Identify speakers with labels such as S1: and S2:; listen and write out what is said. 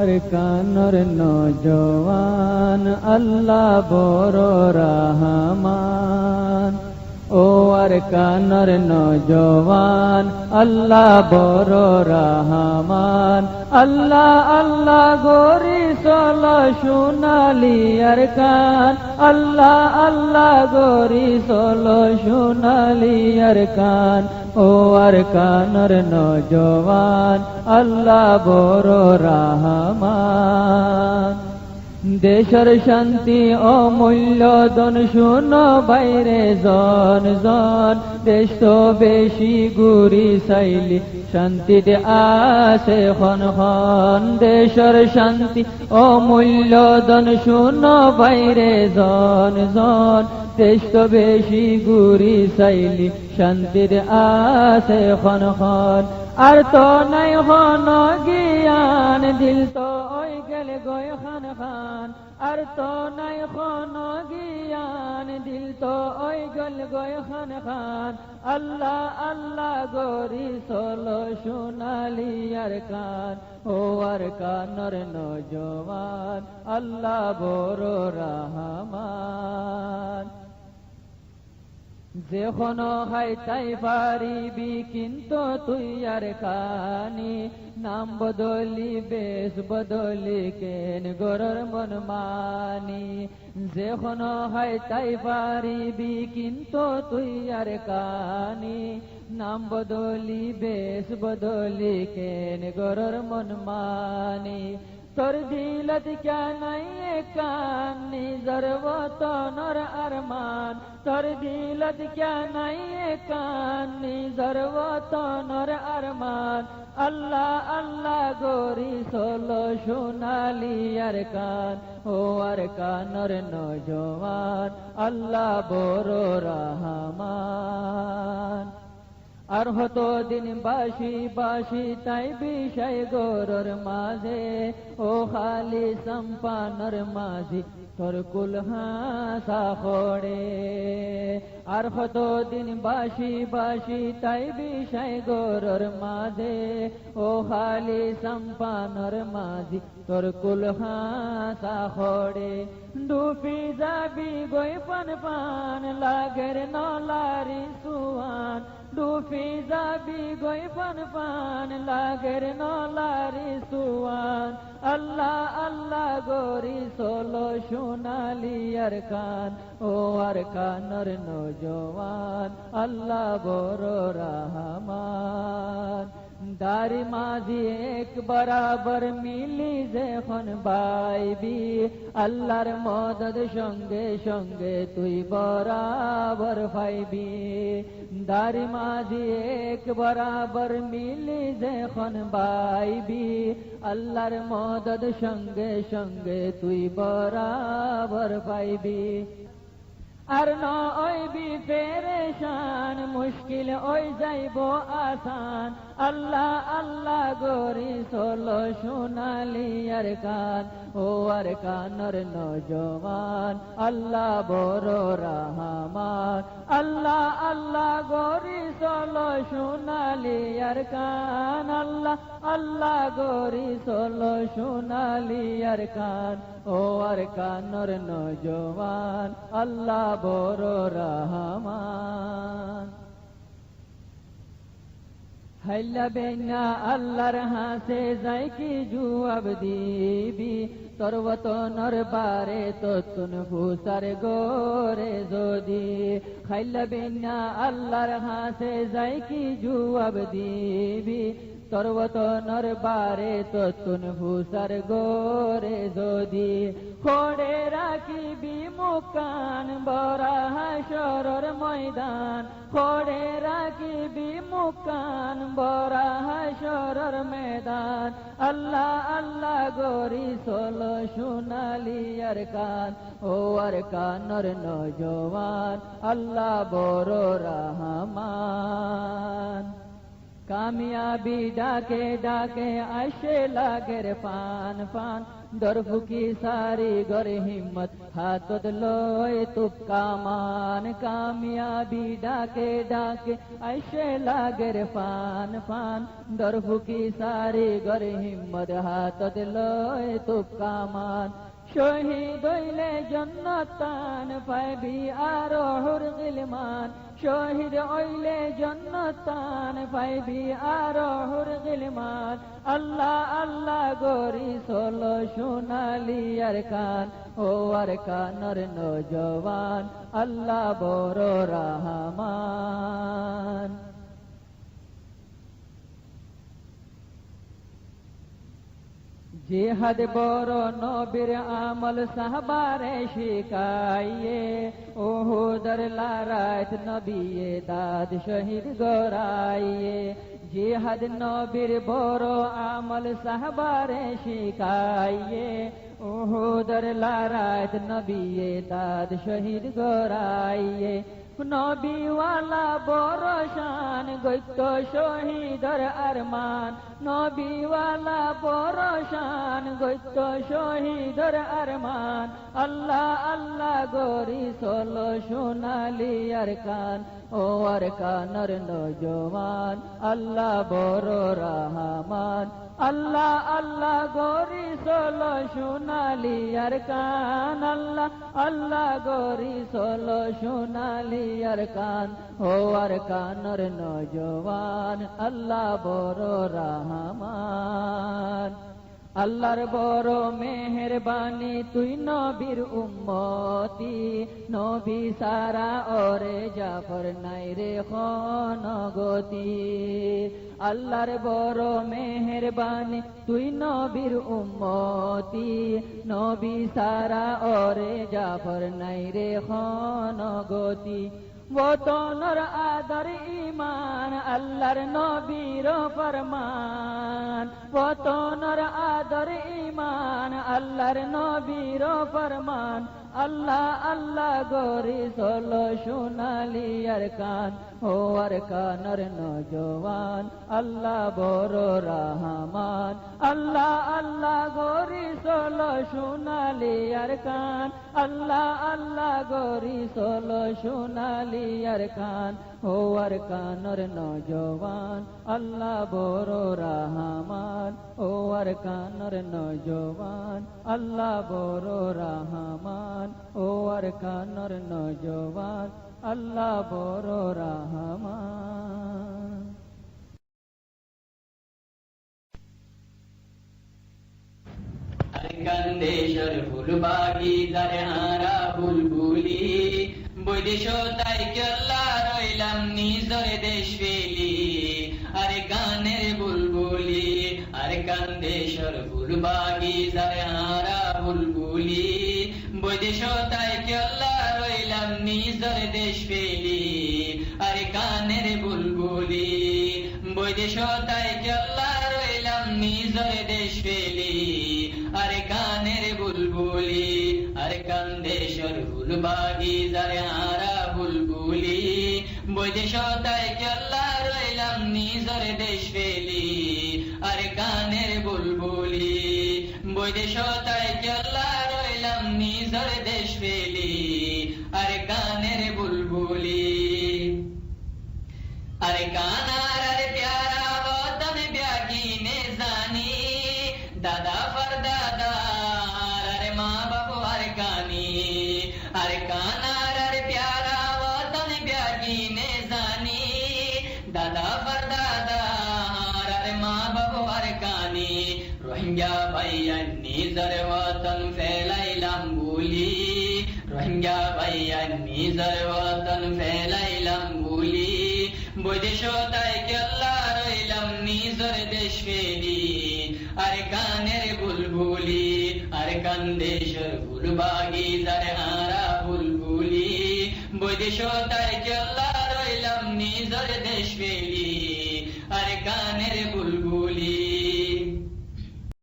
S1: আর কানর নজওয়ান আল্লাহ বড় রহমান। ও আর কানর নজওয়ান আল্লাহ বড় রহমান। আল্লাহ আল্লাহ গরি চল সোনালি আর কান। আল্লাহ আল্লাহ গরি চল সোনালি আর কান। ও আর কানর নজওয়ান আল্লাহ বড় রহমান। দেশের শান্তি অমূল্য ধন শুনো বাইরে জন জন। দেশ তো বেশি গুরি চাইলি শান্তিতে আছে খন খন। দেশের শান্তি অমূল্য ধন শুনো বাইরে জন জন। দেশ তো বেশি গুরি চাইলি শান্তিতে আছে খন খন। আর তো নাই হন জ্ঞান দিল তো ওই গেল গয় খান খান। আর তো নাই হন জ্ঞান দিল তো ওই গেল গয় খান খান। আল্লাহ আল্লাহ গরি চলো সোনালি আর কান। ও আর কানর নজওয়ান আল্লাহ বড় রহমান। যেখনো হাই তাই পারিবি কিন্তু তুই আর কানি। নাম বদলি বেশ বদলি কেন গরর মন মানি। যেখনো হাই তাই পারিবি কিন্তু তুই আর কানি। নাম বদলি বেশ বদলি কেন গরর মন মানি। তোর দিলত ক্যা নাই কান নিজর ওতনর আরমান। তোর দিলত ক্যা নাই কান নিজর ওতনর আরমান। আল্লাহ আল্লাহ গরি চলো সোনালি আর কান। ও আর কানর নজওয়ান আল্লাহ বড় রহমান। আর হতো দিন বাসি বাসি তাই বিষয় গরর মাঝে। ও খালি সম্পানর মাঝি তোর কুল হাসা খড়ে। আর হতো দিন বাসি বাসি তাই বিষয় গরর মাঝে। ও খালি সম্পানর মাঝি তোর কুল হাসা খড়ে। ডুবি যাবি গই পান পান লাগের নলারি সুয়ান। ডুবি যাবি গই পান পান লাগের নলারি সুয়ান। আল্লাহ আল্লাহ গরি চলো সোনালি আর কান। ও আর কানর নজওয়ান আল্লাহ বড় রহমান। দারি মাঝি এক বরাবর মিলি যখন বাইবি। আল্লাহর মদদ সঙ্গে সঙ্গে তুই বরাবর পাইবি। দারি মাঝি এক বরাবর মিলি যখন বাইবি। আল্লাহর মদদ সঙ্গে সঙ্গে তুই বরাবর পাইবি। আর নইবি পেরেশান মুশকিল ওই যাইব আসান। আল্লাহ আল্লাহ গরি চলো সোনালি আর কান। ও আর কানর নজওয়ান আল্লাহ বড় রহমান। আল্লাহ আল্লাহ গরি চলো সোনালি আর কান। আল্লাহ আল্লাহ গরি চলো সোনালি আর কান। ও আর কানর নজওয়ান আল্লাহ বড় রহমান। হাইলা বেনা আল্লাহর হাসে যাই কি জুয়াব দিবি। তোর ওতনর বারে তো তুন ভূসার গোরে যদি। হাইলা বেনা আল্লাহর হাসে যাই কি জুয়াব দিবি। তোর ওতনর বারে তো তুন ভূসার গোরে যদি। খোড়ে রাখিবি মুকান বড়া হাসরর ময়দান। খোড়ে রাখিবি মুকান বড়া হাসরর ময়দান। আল্লাহ আল্লাহ গরি চলো সোনালি আর কান। ও আর কানর নজওয়ান আল্লাহ বড় রহমান। কামিয়াবি ডাকে ডাকে আসে লাগের পান পান দরফুকি সারি গরে হিম্মত হাতত লয় তুপ কামান কামিয়াবি ডাকে ডাকে আসে লাগের পান পান দরফুকি সারি গরে হিম্মত হাতত লয় তুপ কামান শহীদ হইলে জন্নতান পাইবি আরোহর গিলমান শহীদ হইলে জন্নতান পাইবি আরোহর গিলমান আল্লাহ আল্লাহ গরি সোলো সোনালি আর কান ও আর কানর নজওয়ান আল্লাহ বড় রহমান জিহাদ বড় নবীর আমল সাহবারে শিখাইয়ে ওহুদর লারাত নবিয়ে দাদ শহীদ গরাইয়ে জিহাদ নবীর বড় আমল সাহবারে শিখাইয়ে ওহুদর লারাত নবিয়ে দাদ শহীদ গরাইয়ে নবীওয়ালা বড় শান গৈত্য শহীদর আরমান নবীওয়ালা বড় শান গৈত্য শহীদর আরমান আল্লাহ আল্লাহ গরি সোলো সোনালি আর কান ও আর কানর নজওয়ান আল্লাহ বড় রহমান আল্লাহ আল্লাহ গরি সোলো সোনালি আর কান আল্লাহ আল্লাহ গরি সোলো সোনালি আর কান ও আর কানর নজওয়ান আল্লাহ বড় রহমান আল্লাহর বড় মেহেরবানি তুই নবীর উম্মতি নবী সারা ওরে জাফর নাই রে খনগতি আল্লাহর বড় মেহেরবানি তুই নবীর উম্মতি নবী সারা ওরে জাফর নাই রে খনগতি বতনর আদর ইমান আল্লাহর নবীর ফরমান বতনর আদর ইমান আল্লাহর নবীর ফরমান আল্লাহ আল্লাহ গরি সোলো সোনালি আর কান ও আর কানর নজওয়ান আল্লাহ বড় রহমান আল্লাহ আল্লাহ গরি সোলো সোনালি আর কান আল্লাহ আল্লাহ গরি সোলো সোনালি আর কান ও আর কানর নজওয়ান আল্লাহ বড় রহমান ও আর কানর নজওয়ান আল্লাহ বড় রহমান ও আর কানর নজওয়ান আল্লাহ বড় রহমান
S2: কান্দেশ্বর ফুলবাগি যারে হারা বুলবুলি বৈদেশ তাই কেল্লা রইলাম নিজর দেশ ফেলি আরে গানের বুলবুলি আরে কান্দেশ্বর ফুলবাগি যারে হারা বুলবুলি বৈদেশ তাই কেল্লা রইলাম নিজর দেশ ফেলি আরে গানের বুলবুলি বৈদেশ তাই কেল্লা রইলাম নিজর দেশ ফেলি আরে গানের বুলবুলি আরে কান্দেশ্বর ফুলবাগি যারে হারা বুলবুলি বৈদেশ তাই কেল্লা রইলাম নিজর দেশ ফেলি আরে গানের বুলবুলি বৈদেশ তাই কেল্লা রইলাম নিজর দেশ ফেলি আরে গানের বুলবুলি আরে কানার আরে প্যারা বতন ব্যাগিনে জানি দাদা ফরদাদা আরে মা বাবু আর গানি আরে কানার আরে প্যারা বতন ব্যাগিনে জানি দাদা ফরদাদা আরে মা বাবু আর গানি রোহিঙ্গা ভাইয়া নিজর ওতন ফেলাইলাম বুলি রোহিঙ্গা ভাইয়া নিজর ওতন ফেলাইলাম বুলি বৈদেশ তাই কেল্লা রইলাম নিজর দেশ ফেলি আরে গানের বুলবুলি আরে কান্দেশ্বর ফুলবাগি যারে হারা বুলবুলি বৈদেশ তাই কেল্লা রইলাম নিজর দেশ ফেলি আরে গানের বুলবুলি